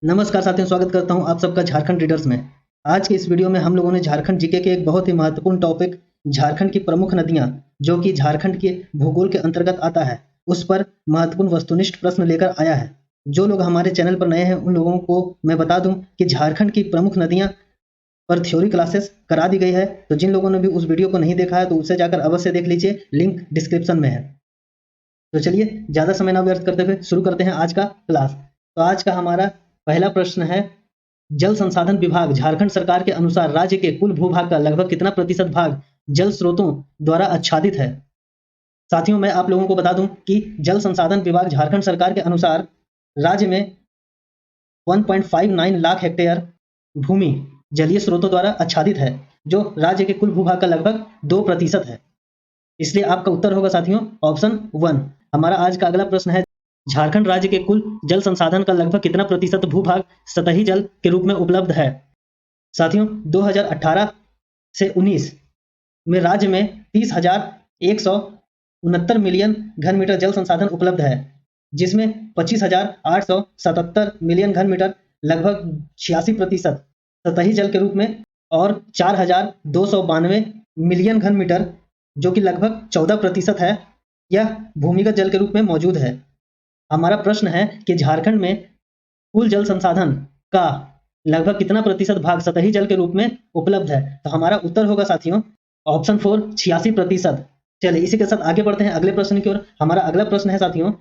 नमस्कार साथियों, स्वागत करता हूं आप सबका झारखंड रीडर्स में। आज के इस वीडियो में हम लोगों ने झारखंड जीके के एक बहुत ही महत्वपूर्ण टॉपिक झारखंड की प्रमुख नदियां, जो कि झारखंड के भूगोल के अंतर्गत आता है, उस पर महत्वपूर्ण वस्तुनिष्ठ प्रश्न लेकर आया है। जो लोग हमारे चैनल पर नए हैं उन लोगों को मैं बता दूं कि झारखंड की प्रमुख नदियां पर थ्योरी क्लासेस करा दी गई है। तो जिन लोगों ने भी उस वीडियो को नहीं देखा है तो उसे जाकर अवश्य देख लीजिए, लिंक डिस्क्रिप्शन में है। तो चलिए ज़्यादा समय ना व्यर्थ करते हुए शुरू करते हैं आज का क्लास। तो आज का हमारा पहला प्रश्न है, जल संसाधन विभाग झारखंड सरकार के अनुसार राज्य के कुल भूभाग का लगभग कितना प्रतिशत भाग जल स्रोतों द्वारा आच्छादित है। साथियों, मैं आप लोगों को बता दूं कि जल संसाधन विभाग झारखंड सरकार के अनुसार राज्य में 1.59 लाख हेक्टेयर भूमि जलीय स्रोतों द्वारा आच्छादित है, जो राज्य के कुल भूभाग का लगभग 2% है। इसलिए आपका उत्तर होगा साथियों ऑप्शन 1। हमारा आज का अगला प्रश्न है, झारखंड राज्य के कुल जल संसाधन का लगभग कितना प्रतिशत भूभाग सतही जल के रूप में उपलब्ध है। साथियों, 2018 से 19 में राज्य में 30,169 मिलियन घन मीटर जल संसाधन उपलब्ध है, जिसमें 25,877 मिलियन घन मीटर लगभग 86% सतही जल के रूप में और 4,292 मिलियन घन मीटर जो कि लगभग 14% है, यह भूमिगत जल के रूप में मौजूद है। हमारा प्रश्न है कि झारखंड में कुल जल संसाधन का लगभग कितना प्रतिशत भाग सतही जल के रूप में उपलब्ध है। तो हमारा उत्तर होगा साथियों ऑप्शन 4, 86%। चलिए इसी के साथ आगे बढ़ते हैं अगले प्रश्न की ओर। हमारा अगला प्रश्न है साथियों,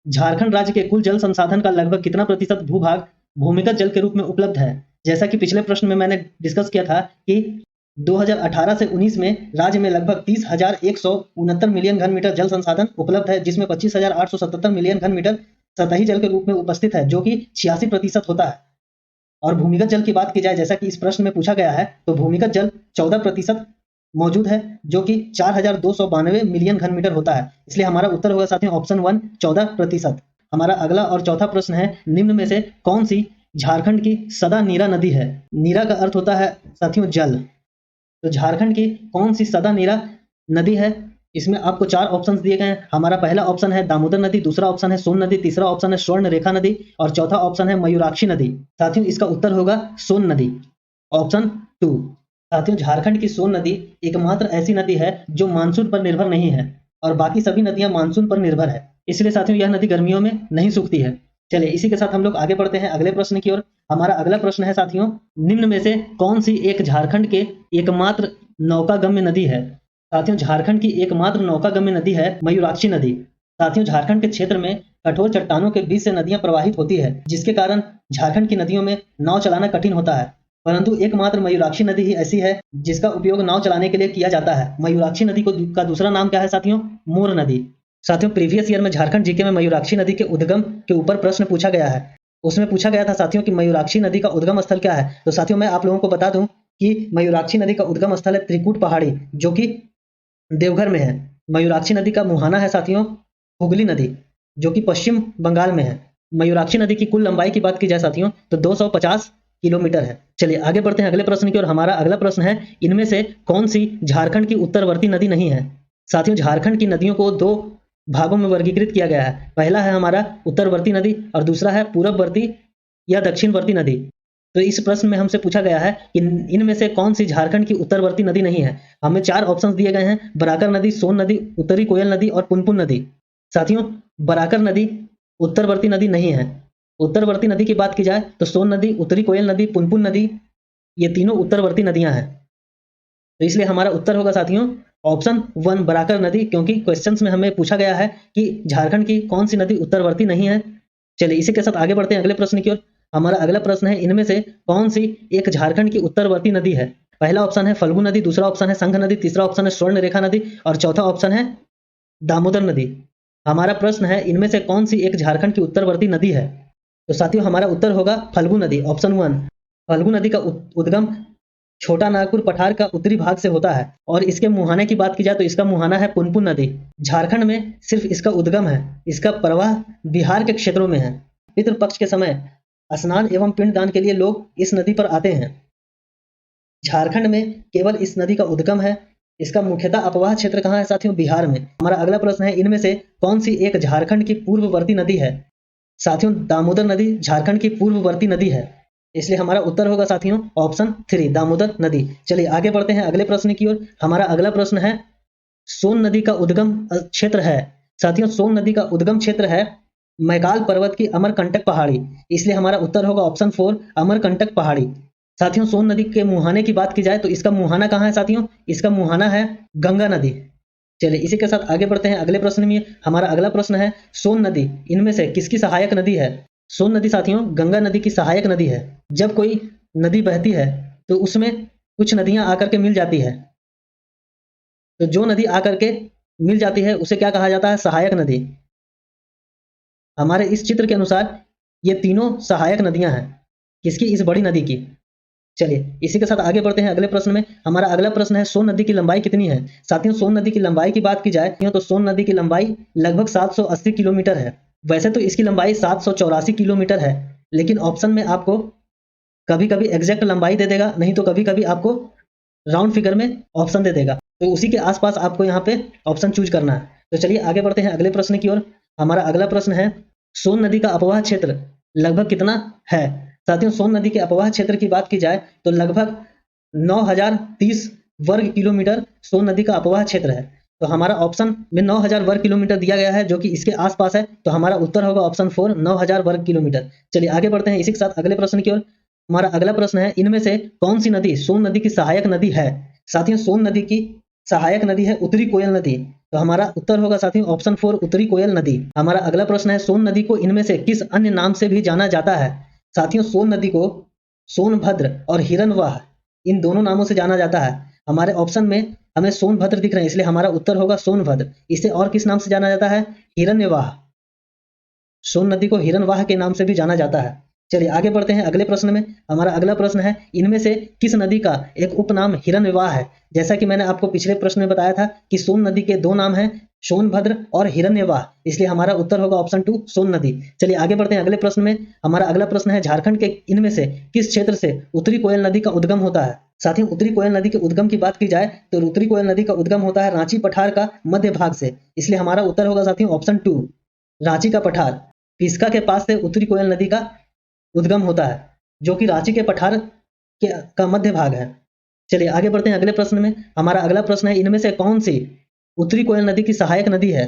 झारखंड राज्य के कुल जल संसाधन का लगभग कितना प्रतिशत भूभाग भूमिगत जल के रूप में उपलब्ध है। जैसा कि पिछले प्रश्न में मैंने डिस्कस किया था कि 2018 से 19 में राज्य में लगभग 30,169 मिलियन घन मीटर जल संसाधन उपलब्ध है, जिसमें 25,877 मिलियन घन मीटर सतही जल के रूप में उपस्थित है, जो कि 86% होता है। और भूमिगत जल की बात की जाए, जैसा कि इस प्रश्न में पूछा गया है, तो भूमिगत जल 14% मौजूद है, जो कि 4,292 मिलियन घन मीटर होता है। इसलिए हमारा उत्तर होगा साथियों ऑप्शन 1, 14%। हमारा अगला और चौथा प्रश्न है, निम्न में से कौन सी झारखंड की सदा नीरा नदी है। नीरा का अर्थ होता है साथियों जल। तो झारखंड की कौन सी सदा नीरा नदी है। इसमें आपको 4 ऑप्शंस दिए गए हैं। हमारा पहला ऑप्शन है दामोदर नदी, दूसरा ऑप्शन है सोन नदी, तीसरा ऑप्शन है स्वर्ण रेखा नदी और चौथा ऑप्शन है मयूराक्षी नदी। साथियों, इसका उत्तर होगा सोन नदी, ऑप्शन 2। साथियों, झारखंड की सोन नदी एकमात्र ऐसी नदी है जो मानसून पर निर्भर नहीं है और बाकी सभी नदियां मानसून पर निर्भर है। इसलिए साथियों यह नदी गर्मियों में नहीं सूखती है। चलिए इसी के साथ हम लोग आगे बढ़ते हैं अगले प्रश्न की ओर। हमारा अगला प्रश्न है साथियों, निम्न में से कौन सी एक झारखंड के एकमात्र नौकागम्य नदी है। साथियों, झारखंड की एकमात्र नौकागम्य नदी है मयूराक्षी नदी। साथियों, झारखंड के क्षेत्र में कठोर चट्टानों के बीच से नदियां प्रवाहित होती है, जिसके कारण झारखंड की नदियों में नाव चलाना कठिन होता है। परंतु एकमात्र मयूराक्षी नदी ही ऐसी है जिसका उपयोग नाव चलाने के लिए किया जाता है। मयूराक्षी नदी का दूसरा नाम क्या है साथियों, मोर नदी। साथियों, प्रीवियस ईयर में झारखंड जीके में मयूराक्षी नदी के उद्गम के ऊपर प्रश्न पूछा गया है। उसमें पूछा गया था साथियों कि मयूराक्षी नदी का उद्गम स्थल क्या है। तो साथियों मैं आप लोगों को बता दूं कि मयूराक्षी नदी का उद्गम स्थल है त्रिकूट पहाड़ी, जो कि देवघर में है। मयूराक्षी नदी का मुहाना है साथियों हुगली नदी, जो कि पश्चिम बंगाल में है। मयूराक्षी नदी की कुल लंबाई की बात की जाए साथियों तो 250 किलोमीटर है। चलिए आगे बढ़ते हैं अगले प्रश्न की ओर। हमारा अगला प्रश्न है, इनमें से कौन सी झारखंड की उत्तरवर्ती नदी नहीं है। साथियों, झारखंड की नदियों को 2 भागों में वर्गीकृत किया गया है। पहला है हमारा उत्तरवर्ती नदी और दूसरा है पूर्ववर्ती या दक्षिणवर्ती नदी। तो इस प्रश्न में हमसे पूछा गया है कि इनमें से कौन सी झारखंड की उत्तरवर्ती नदी नहीं है। हमें 4 ऑप्शंस दिए गए हैं, बराकर नदी, सोन नदी, उत्तरी कोयल नदी और पुनपुन नदी। साथियों, बराकर नदी उत्तरवर्ती नदी नहीं है। उत्तरवर्ती नदी की बात की जाए तो सोन नदी, उत्तरी कोयल नदी, पुनपुन नदी, ये तीनों उत्तरवर्ती नदियां हैं। तो इसलिए हमारा उत्तर होगा साथियों ऑप्शन 1 बराकर नदी, क्योंकि क्वेश्चंस में हमें पूछा गया है कि झारखंड की कौन सी नदी उत्तरवर्ती नहीं है। चलिए इसी के साथ आगे बढ़ते हैं अगले प्रश्न की ओर। हमारा अगला प्रश्न है, इनमें से कौन सी एक झारखंड की उत्तरवर्ती नदी है। पहला ऑप्शन है फल्गु नदी, दूसरा ऑप्शन है संघ नदी, तीसरा ऑप्शन है स्वर्ण रेखा नदी और चौथा ऑप्शन है दामोदर नदी। हमारा प्रश्न है, इनमें से कौन सी एक झारखंड की उत्तरवर्ती नदी है। तो साथियों हमारा उत्तर होगा फल्गु नदी, ऑप्शन 1। फल्गु नदी का उद्गम छोटा नागपुर पठार का उत्तरी भाग से होता है और इसके मुहाने की बात की जाए तो इसका मुहाना है पुनपुन नदी। झारखंड में सिर्फ इसका उद्गम है, इसका प्रवाह बिहार के क्षेत्रों में है। पितृपक्ष के समय स्नान एवं पिंडदान के लिए लोग इस नदी पर आते हैं। झारखंड में केवल इस नदी का उद्गम है। इसका मुख्यतः अपवाह क्षेत्र कहाँ है साथियों, बिहार में। हमारा अगला प्रश्न है, इनमें से कौन सी एक झारखंड की पूर्ववर्ती नदी है। साथियों दामोदर नदी झारखंड की पूर्ववर्ती नदी है, इसलिए हमारा उत्तर होगा साथियों ऑप्शन 3 दामोदर नदी। चलिए आगे बढ़ते हैं अगले प्रश्न की ओर। हमारा अगला प्रश्न है सोन नदी का उद्गम क्षेत्र है। साथियों सोन नदी का उद्गम क्षेत्र है मैकाल पर्वत की अमरकंटक पहाड़ी, इसलिए हमारा उत्तर होगा ऑप्शन 4 अमरकंटक पहाड़ी। साथियों सोन नदी के मुहाने की बात की जाए तो इसका मुहाना कहाँ है साथियों, इसका मुहाना है गंगा नदी। चलिए इसी के साथ आगे बढ़ते हैं अगले प्रश्न में। हमारा अगला प्रश्न है सोन नदी इनमें से किसकी सहायक नदी है। सोन नदी साथियों गंगा नदी की सहायक नदी है। जब कोई नदी बहती है तो उसमें कुछ नदियां आकर के मिल जाती है, तो जो नदी आकर के मिल जाती है उसे क्या कहा जाता है, सहायक नदी। हमारे इस चित्र के अनुसार ये तीनों सहायक नदियां हैं किसकी, इस बड़ी नदी की। चलिए इसी के साथ आगे बढ़ते हैं अगले प्रश्न में। हमारा अगला प्रश्न है सोन नदी की लंबाई कितनी है। साथियों सोन नदी की लंबाई की बात की जाए तो सोन नदी की लंबाई लगभग 780 किलोमीटर है। वैसे तो इसकी लंबाई 784 किलोमीटर है, लेकिन ऑप्शन में आपको कभी कभी एग्जैक्ट लंबाई दे देगा, नहीं तो कभी कभी आपको राउंड फिगर में ऑप्शन दे देगा, तो उसी के आसपास आपको यहाँ पे ऑप्शन चूज करना है। तो चलिए आगे बढ़ते हैं अगले प्रश्न की ओर। हमारा अगला प्रश्न है सोन नदी का अपवाह क्षेत्र लगभग कितना है। साथियों सोन नदी के अपवाह क्षेत्र की बात की जाए तो लगभग 9030 वर्ग किलोमीटर सोन नदी का अपवाह क्षेत्र है। तो हमारा ऑप्शन में 9000 वर्ग किलोमीटर दिया गया है जो कि इसके आसपास है, तो हमारा उत्तर होगा ऑप्शन 4 9000 वर्ग किलोमीटर। चलिए आगे बढ़ते हैं इसी के साथ अगले प्रश्न की ओर। हमारा अगला प्रश्न है इनमें से कौन सी नदी सोन नदी की सहायक नदी है। साथियों सोन नदी की सहायक नदी है उत्तरी कोयल नदी, तो हमारा उत्तर होगा साथियों ऑप्शन 4 उत्तरी कोयल नदी। हमारा अगला प्रश्न है सोन नदी को इनमें से किस अन्य नाम से भी जाना जाता है। साथियों सोन नदी को सोनभद्र और हिरनवाह इन दोनों नामों से जाना जाता है। हमारे ऑप्शन में हमें सोनभद्र दिख रहे हैं, इसलिए हमारा उत्तर होगा सोनभद्र। इसे और किस नाम से जाना जाता है, हिरण्यवाह। सोन नदी को हिरनवाह के नाम से भी जाना जाता है। चलिए आगे बढ़ते हैं अगले प्रश्न में। हमारा अगला प्रश्न है इनमें से किस नदी का एक उपनाम हिरण्यवाह है। जैसा कि मैंने आपको पिछले प्रश्न में बताया था कि सोन नदी के दो नाम हैं सोनभद्र और हिरण्यवाह, इसलिए हमारा उत्तर होगा ऑप्शन 2 सोन नदी। चलिए आगे बढ़ते हैं अगले प्रश्न में। हमारा अगला प्रश्न है झारखंड के इनमें से किस क्षेत्र से उत्तरी कोयल नदी का उद्गम होता है। साथियों उत्तरी कोयल नदी के उद्गम की बात की जाए तो उत्तरी कोयल नदी का उद्गम होता है रांची पठार का मध्य भाग से, इसलिए हमारा उत्तर होगा साथियों ऑप्शन 2 रांची का पठार। पिस्का के पास से उत्तरी कोयल नदी का उद्गम होता है जो कि रांची के पठार का मध्य भाग है। चलिए आगे बढ़ते हैं अगले प्रश्न में। हमारा अगला प्रश्न है इनमें से कौन सी उत्तरी कोयल नदी की सहायक नदी है।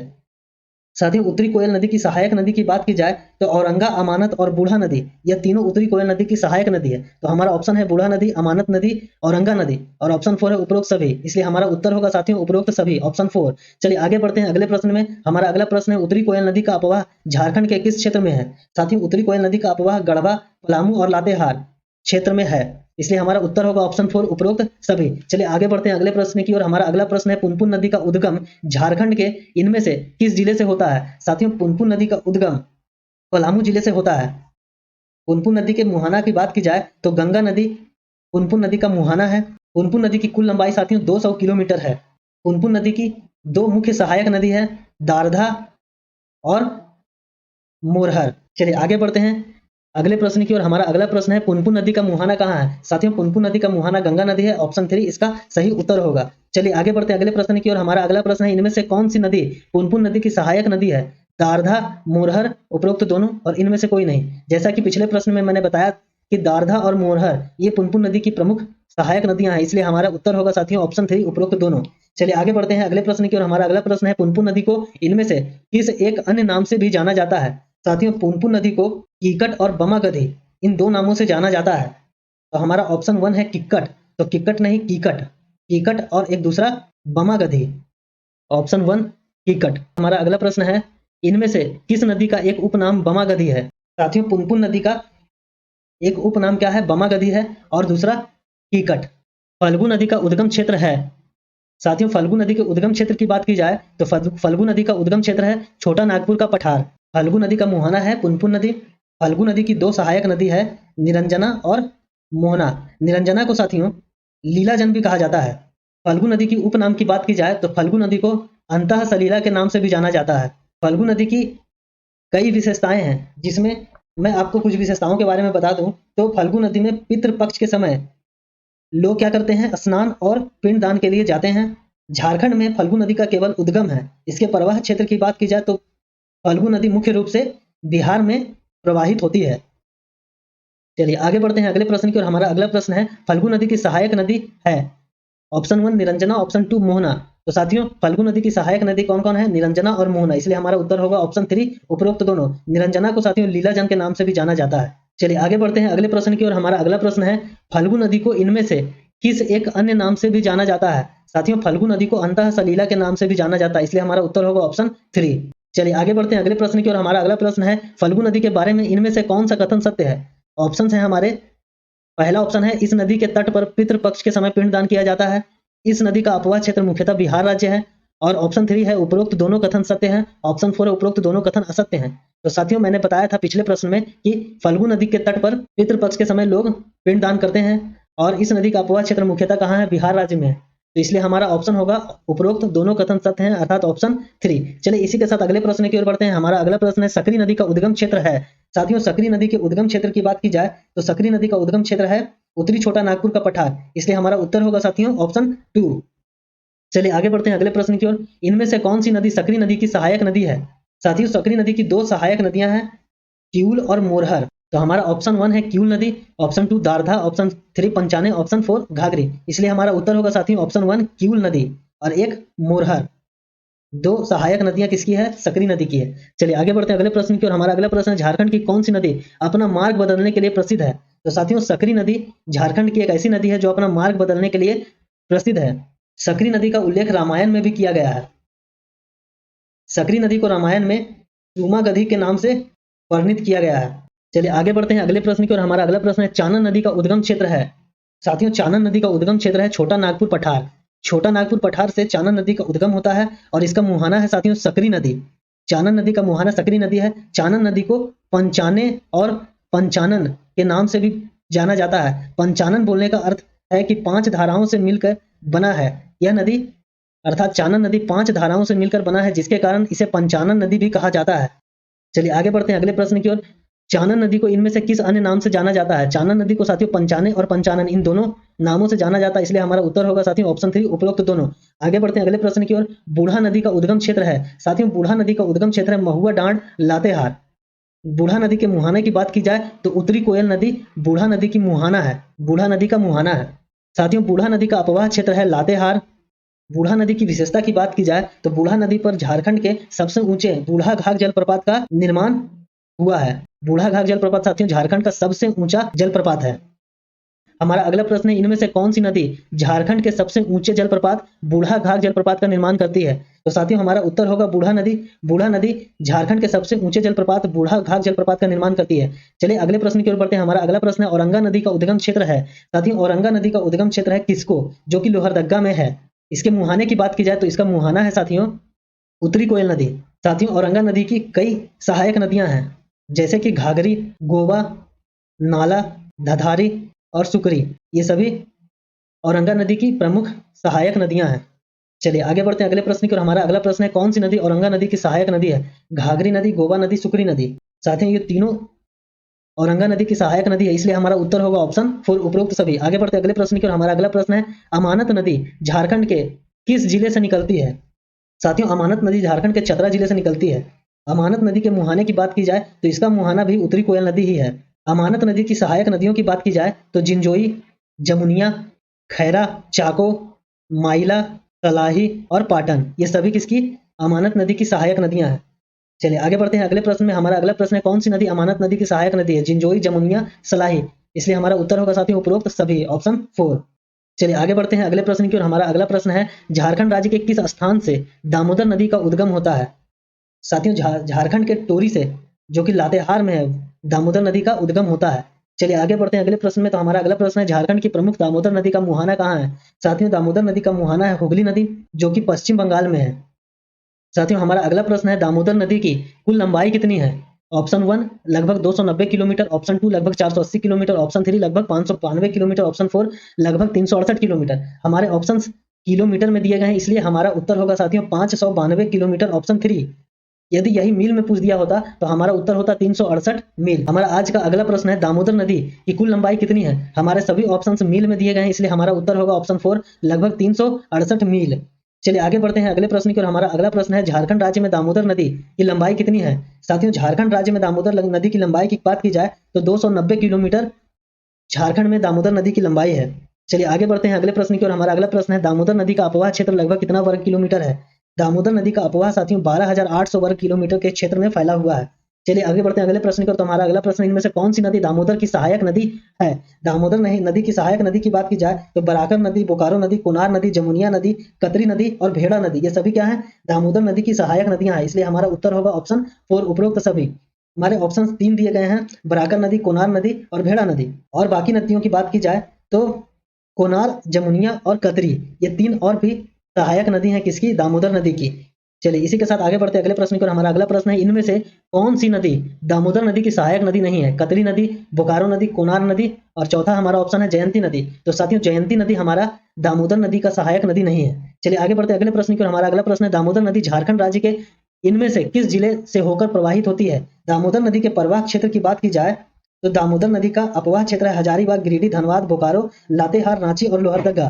साथियों उत्तरी कोयल नदी की सहायक नदी की बात की जाए तो औरंगा, अमानत और बूढ़ा नदी यह तीनों उत्तरी कोयल नदी की सहायक नदी है। तो हमारा ऑप्शन है बूढ़ा नदी, अमानत नदी, औरंगा नदी, और ऑप्शन 4 है उपरोक्त सभी, इसलिए हमारा उत्तर होगा साथियों उपरोक्त सभी ऑप्शन 4। चलिए आगे बढ़ते हैं अगले प्रश्न में। हमारा अगला प्रश्न है उत्तरी कोयल नदी का अपवाह झारखंड के किस क्षेत्र में है। साथियों उत्तरी कोयल नदी का अपवाह गढ़वा, पलामू और लातेहार क्षेत्र में है, इसलिए हमारा उत्तर होगा ऑप्शन 4 उपरोक्त सभी। चलिए आगे बढ़ते हैं अगले प्रश्न की ओर। हमारा अगला प्रश्न है पुनपुन नदी का उद्गम झारखंड के इनमें से किस जिले से होता है। साथियों पुनपुन नदी का उद्गम पलामू जिले से होता है। पुनपुन नदी के मुहाना की बात की जाए तो गंगा नदी पुनपुन नदी का मुहाना है। पुनपुन नदी की कुल लंबाई साथियों 200 किलोमीटर है। पुनपुन नदी की दो मुख्य सहायक नदी है दारधा और मोरहर। चलिए आगे बढ़ते हैं अगले प्रश्न की ओर। हमारा अगला प्रश्न है पुनपुन नदी का मुहाना कहाँ है। साथियों पुनपुन नदी का मुहाना गंगा नदी है, ऑप्शन 3 इसका सही उत्तर होगा। चलिए आगे बढ़ते हैं अगले प्रश्न की ओर। हमारा अगला प्रश्न है इनमें से कौन सी नदी पुनपुन नदी की सहायक नदी है। दारधा, मोरहर, उपरोक्त दोनों और इनमें से कोई नहीं। जैसा कि पिछले प्रश्न में मैंने बताया कि दारधा और मोरहर ये पुनपुन नदी की प्रमुख सहायक नदियां हैं, इसलिए हमारा उत्तर होगा साथियों ऑप्शन 3 उपरोक्त दोनों। चलिए आगे बढ़ते हैं अगले प्रश्न की ओर। हमारा अगला प्रश्न है पुनपुन नदी को इनमें से किस एक अन्य नाम से भी जाना जाता है। साथियों पुनपुन नदी को कीकट और बमागधी इन दो नामों से जाना जाता है। तो हमारा ऑप्शन 1 है किक्कट, तो किक्कट नहीं कीकट, कीकट और एक दूसरा बमागधी, ऑप्शन 1 कीकट। हमारा अगला प्रश्न है इनमें से किस नदी का एक उपनाम बमागधी है। साथियों पुनपुन नदी का एक उपनाम क्या है, बमागधी है, और दूसरा कीकट। फल्गु नदी का उद्गम क्षेत्र है। साथियों फल्गु नदी के उद्गम क्षेत्र की बात की जाए तो फल्गु नदी का उद्गम क्षेत्र है छोटा नागपुर का पठार। फल्गु नदी का मुहाना है पुनपुन नदी। फल्गु नदी की दो सहायक नदी है निरंजना और मोहना। निरंजना को साथियों लीलाजन भी कहा जाता है। फल्गु नदी की उपनाम की बात की जाए तो फल्गु नदी को अंतः सलीला के नाम से भी जाना जाता है। फल्गु नदी की कई विशेषताएं हैं, जिसमें मैं आपको कुछ विशेषताओं के बारे में बता दूं तो फल्गु नदी में पितृ पक्ष के समय लोग क्या करते हैं, स्नान और पिंडदान के लिए जाते हैं। झारखंड में फल्गु नदी का केवल उद्गम है। इसके प्रवाह क्षेत्र की बात की जाए तो फल्गु नदी मुख्य रूप से बिहार में प्रवाहित होती है। चलिए आगे बढ़ते हैं अगले प्रश्न की ओर। हमारा अगला प्रश्न है, फल्गु नदी की सहायक नदी है। Option 1 Niranjana, option 2 Mohana. तो साथियों फल्गु नदी की सहायक नदी कौन कौन है? निरंजना और मोहना। इसलिए हमारा उत्तर होगा ऑप्शन 3 उपरोक्त दोनों। निरंजना को साथियों लीलाजन के नाम से भी जाना जाता है। चलिए आगे बढ़ते हैं अगले प्रश्न की ओर। हमारा अगला प्रश्न है, फल्गु नदी को इनमें से किस एक अन्य नाम से भी जाना जाता है? साथियों फल्गु नदी को अंतः सलीला के नाम से भी जाना जाता है। इसलिए हमारा उत्तर होगा ऑप्शन 3। चलिए आगे बढ़ते हैं अगले प्रश्न की ओर। हमारा अगला प्रश्न है, फल्गु नदी के बारे में इनमें से कौन सा कथन सत्य है? ऑप्शन है हमारे, पहला ऑप्शन है, इस नदी के तट पर पितृपक्ष के समय पिंडदान किया जाता है। इस नदी का अपवाह क्षेत्र मुख्यतः बिहार राज्य है। और ऑप्शन 3 है, उपरोक्त दोनों कथन सत्य हैं। ऑप्शन 4 है, उपरोक्त दोनों कथन असत्य हैं। तो साथियों मैंने बताया था पिछले प्रश्न में कि फल्गु नदी के तट पर पितृपक्ष के समय लोग पिंडदान करते हैं और इस नदी का अपवाह क्षेत्र मुख्यतः कहाँ है? बिहार राज्य में है। तो इसलिए हमारा ऑप्शन होगा उपरोक्त दोनों कथन सत्य हैं, अर्थात ऑप्शन 3। चलिए इसी के साथ अगले प्रश्न की ओर बढ़ते हैं। हमारा अगला प्रश्न है, सकरी नदी का उद्गम क्षेत्र है। साथियों सकरी नदी के उद्गम क्षेत्र की बात की जाए तो सकरी नदी का उद्गम क्षेत्र है उत्तरी छोटा नागपुर का पठार। इसलिए हमारा उत्तर होगा साथियों ऑप्शन 2। चलिए आगे बढ़ते हैं अगले प्रश्न की ओर। इनमें से कौन सी नदी सकरी नदी की सहायक नदी है? साथियों सकरी नदी की 2 सहायक नदियां हैं, किऊल और मोरहर। तो हमारा ऑप्शन 1 है किऊल नदी, ऑप्शन 2 दारधा, ऑप्शन 3 पंचाने, ऑप्शन 4 घाघरी। इसलिए हमारा उत्तर होगा साथियों ऑप्शन 1 किऊल नदी और एक मोरहर। 2 सहायक नदियां किसकी है? सकरी नदी की है। चलिए आगे बढ़ते हैं अगले प्रश्न की ओर। हमारा अगला प्रश्न है, झारखंड की कौन सी नदी अपना मार्ग बदलने के लिए प्रसिद्ध है? तो साथियों सकरी नदी झारखंड की एक ऐसी नदी है जो अपना मार्ग बदलने के लिए प्रसिद्ध है। सकरी नदी का उल्लेख रामायण में भी किया गया है। सकरी नदी को रामायण में सूमागधी के नाम से वर्णित किया गया है। चलिए आगे बढ़ते हैं अगले प्रश्न की ओर। हमारा अगला प्रश्न है, चानन नदी का उद्गम क्षेत्र है। साथियों चानन नदी का उद्गम क्षेत्र है छोटा नागपुर पठार। छोटा नागपुर पठार से चानन नदी का उद्गम होता है और इसका मुहाना है साथियों सकरी नदी। चानन नदी का मुहाना सकरी नदी है। चानन नदी को पंचाने और पंचानन के नाम से भी जाना जाता है। पंचानन बोलने का अर्थ है कि 5 धाराओं से मिलकर बना है यह नदी, अर्थात चानन नदी 5 धाराओं से मिलकर बना है, जिसके कारण इसे पंचानन नदी भी कहा जाता है। चलिए आगे बढ़ते हैं अगले प्रश्न की ओर। चानन नदी को इनमें से किस अन्य नाम से जाना जाता है? चानन नदी को साथियों पंचाने और पंचानन इन दोनों नामों से जाना जाता है। इसलिए हमारा उत्तर होगा साथियों ऑप्शन 3 उपरोक्त दोनों। आगे बढ़ते हैं अगले प्रश्न की ओर। बूढ़ा नदी का उद्गम क्षेत्र है। साथियों बूढ़ा नदी का उद्गम क्षेत्र है महुआ डांड लातेहार। बूढ़ा नदी के मुहाने की बात की जाए तो उत्तरी कोयल नदी बूढ़ा नदी की मुहाना है। बूढ़ा नदी का मुहाना है। साथियों बूढ़ा नदी का अपवाह क्षेत्र है लातेहार। बूढ़ा नदी की विशेषता की बात की जाए तो बूढ़ा नदी पर झारखंड के सबसे ऊंचे बूढ़ा घाघ जलप्रपात का निर्माण हुआ है। बूढ़ा घाघ जलप्रपात साथियों झारखंड का सबसे ऊंचा जलप्रपात है। हमारा अगला प्रश्न है, इनमें से कौन सी नदी झारखंड के सबसे ऊंचे जलप्रपात बूढ़ा घाघ जलप्रपात का निर्माण करती है? तो साथियों हमारा उत्तर होगा बूढ़ा नदी। बूढ़ा नदी झारखंड के सबसे ऊंचे जलप्रपात बूढ़ा घाघ जलप्रपात का निर्माण करती है। चलिए अगले प्रश्न की ओर बढ़ते हैं। हमारा अगला प्रश्न है, औरंगा नदी का उद्गम क्षेत्र है। साथियों औरंगा नदी का उद्गम क्षेत्र है किसको, जो कि लोहरदग्गा में है। इसके मुहाने की बात की जाए तो इसका मुहाना है साथियों उत्तरी कोयल नदी। साथियों औरंगा नदी की कई सहायक नदियां हैं, जैसे कि घाघरी, गोवा, नाला, धधारी और सुकरी। ये सभी औरंगा नदी की प्रमुख सहायक नदियां हैं। चलिए आगे बढ़ते हैं अगले प्रश्न की ओर। हमारा अगला प्रश्न है, कौन सी नदी औरंगा नदी की सहायक नदी है? घाघरी नदी, गोवा नदी, सुकरी नदी। साथियों ये तीनों औरंगा नदी की सहायक नदी है। इसलिए हमारा उत्तर होगा ऑप्शन 4 उपरोक्त सभी। आगे बढ़ते हैं अगले प्रश्न की ओर। हमारा अगला प्रश्न है, अमानत नदी झारखंड के किस जिले से निकलती है? साथियों अमानत नदी झारखंड के चतरा जिले से निकलती है। अमानत नदी के मुहाने की बात की जाए तो इसका मुहाना भी उत्तरी कोयल नदी ही है। अमानत नदी की सहायक नदियों की बात की जाए तो जिंजोई, जमुनिया, खैरा, चाको, माइला, सलाही और पाटन, ये सभी किसकी अमानत नदी की सहायक नदियां हैं। चलिए आगे बढ़ते हैं अगले प्रश्न में। हमारा अगला प्रश्न है, कौन सी नदी अमानत नदी की सहायक नदी है? जिंजोई, जमुनिया, सलाही। इसलिए हमारा उत्तर होगा साथियों उपरोक्त सभी, ऑप्शन 4। चलिए आगे बढ़ते हैं अगले प्रश्न की ओर। हमारा अगला प्रश्न है, झारखंड राज्य के किस स्थान से दामोदर नदी का उद्गम होता है? साथियों झारखंड के टोरी से, जो कि लातेहार में है, दामोदर नदी का उद्गम होता है। चलिए आगे बढ़ते हैं अगले प्रश्न में। तो हमारा अगला प्रश्न है, झारखंड की प्रमुख दामोदर नदी का मुहाना कहाँ है? साथियों दामोदर नदी का मुहाना है हुगली नदी, जो कि पश्चिम बंगाल में है। साथियों हमारा अगला प्रश्न है, दामोदर नदी की कुल लंबाई कितनी है? ऑप्शन 1 लगभग 290 किलोमीटर, ऑप्शन 2 लगभग 480 किलोमीटर, ऑप्शन 3 लगभग 592 किलोमीटर, ऑप्शन 4 लगभग 368 किलोमीटर। हमारे ऑप्शंस किलोमीटर में दिए गए हैं, इसलिए हमारा उत्तर होगा साथियों 592 किलोमीटर, ऑप्शन 3। यदि यही मील में पूछ दिया होता तो हमारा उत्तर होता 368 मील। हमारा आज का अगला प्रश्न है, दामोदर नदी की कुल लंबाई कितनी है? हमारे सभी ऑप्शंस मील में दिए गए हैं, इसलिए हमारा उत्तर होगा ऑप्शन 4 लगभग 368 मील। चलिए आगे बढ़ते हैं अगले प्रश्न की ओर। हमारा अगला प्रश्न है, झारखंड राज्य में दामोदर नदी की लंबाई कितनी है? साथियों, झारखंड राज्य में दामोदर नदी की लंबाई की बात की जाए तो 290 किलोमीटर झारखंड में दामोदर नदी की लंबाई है। चलिए आगे बढ़ते हैं अगले प्रश्न की ओर। हमारा अगला प्रश्न है, दामोदर नदी का अपवाह क्षेत्र लगभग कितना वर्ग किलोमीटर है? दामोदर नदी का अपवाह साथियों 12,800 वर्ग किलोमीटर के क्षेत्र में फैला हुआ है। चलिए आगे बढ़ते हैं अगले प्रश्न की ओर। तो हमारा अगला प्रश्न, इनमें से कौन सी नदी दामोदर की सहायक नदी है? दामोदर नदी की सहायक नदी की बात की जाए तो बराकर नदी, बोकारो नदी, कोनार नदी, जमुनिया नदी, कतरी नदी और भेड़ा नदी, ये सभी क्या है? दामोदर नदी की सहायक नदियां हैं। इसलिए हमारा उत्तर होगा ऑप्शन 4, उपरोक्त सभी। हमारे ऑप्शन 3 दिए गए हैं, बराकर नदी, कोनार नदी और भेड़ा नदी। और बाकी नदियों की बात की जाए तो कोनार, जमुनिया और कतरी, ये 3 और भी सहायक नदी हैं किसकी? दामोदर नदी की। चलिए इसी के साथ आगे बढ़ते हैं अगले प्रश्न की ओर। हमारा अगला प्रश्न है, इनमें से कौन सी नदी दामोदर नदी की सहायक नदी नहीं है? कतरी नदी, बोकारो नदी, कोनार नदी और चौथा हमारा ऑप्शन है जयंती नदी। तो साथियों जयंती नदी हमारा दामोदर नदी का सहायक नदी नहीं है। चलिए आगे बढ़ते हैं अगले प्रश्न की ओर। हमारा अगला प्रश्न है, दामोदर नदी झारखंड राज्य के इनमें से किस जिले से होकर प्रवाहित होती है? दामोदर नदी के प्रवाह क्षेत्र की बात की जाए तो दामोदर नदी का अपवाह क्षेत्र है हजारीबाग, गिरिडीह, धनबाद, बोकारो, लातेहार, रांची और लोहरदगा।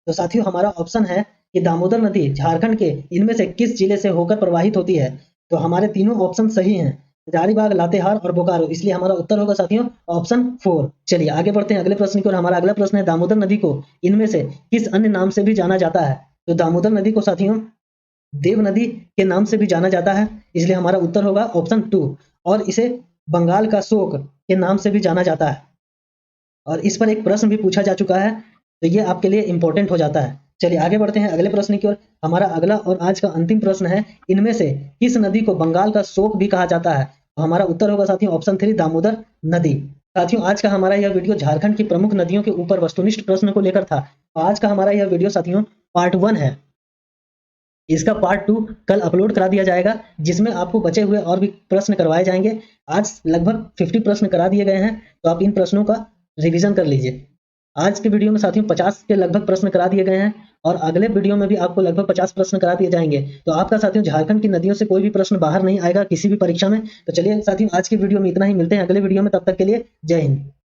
तो साथियों हमारा ऑप्शन है कि दामोदर नदी झारखंड के इनमें से किस जिले से होकर प्रवाहित होती है? तो हमारे तीनों ऑप्शन सही हैं, हजारीबाग, लातेहार और बोकारो। इसलिए हमारा उत्तर होगा साथियों ऑप्शन 4। चलिए आगे बढ़ते हैं अगले प्रश्न की ओर। हमारा अगला प्रश्न है, दामोदर नदी को इनमें से किस अन्य नाम से भी जाना जाता है? तो दामोदर नदी को साथियों देव नदी के नाम से भी जाना जाता है। इसलिए हमारा उत्तर होगा ऑप्शन 2। और इसे बंगाल का शोक के नाम से भी जाना जाता है। और इस पर एक प्रश्न भी पूछा जा चुका है, तो ये आपके लिए इंपॉर्टेंट हो जाता है। चलिए आगे बढ़ते हैं अगले प्रश्न की ओर। हमारा अगला और आज का अंतिम प्रश्न है, इनमें से किस नदी को बंगाल का शोक भी कहा जाता है? तो हमारा उत्तर होगा साथियों ऑप्शन 3, दामोदर नदी। साथियों आज का हमारा यह वीडियो झारखंड की प्रमुख नदियों के ऊपर वस्तुनिष्ठ प्रश्न को लेकर था। आज का हमारा यह वीडियो साथियों पार्ट 1 है। इसका पार्ट 2 कल अपलोड करा दिया जाएगा, जिसमें आपको बचे हुए और भी प्रश्न करवाए जाएंगे। आज लगभग 50 प्रश्न करा दिए गए हैं, तो आप इन प्रश्नों का रिवीजन कर लीजिए। आज के वीडियो में साथियों 50 के लगभग प्रश्न करा दिए गए हैं और अगले वीडियो में भी आपको लगभग 50 प्रश्न करा दिए जाएंगे। तो आपका साथियों झारखंड की नदियों से कोई भी प्रश्न बाहर नहीं आएगा किसी भी परीक्षा में। तो चलिए साथियों आज की वीडियो में इतना ही, मिलते हैं अगले वीडियो में, तब तक के लिए जय हिंद।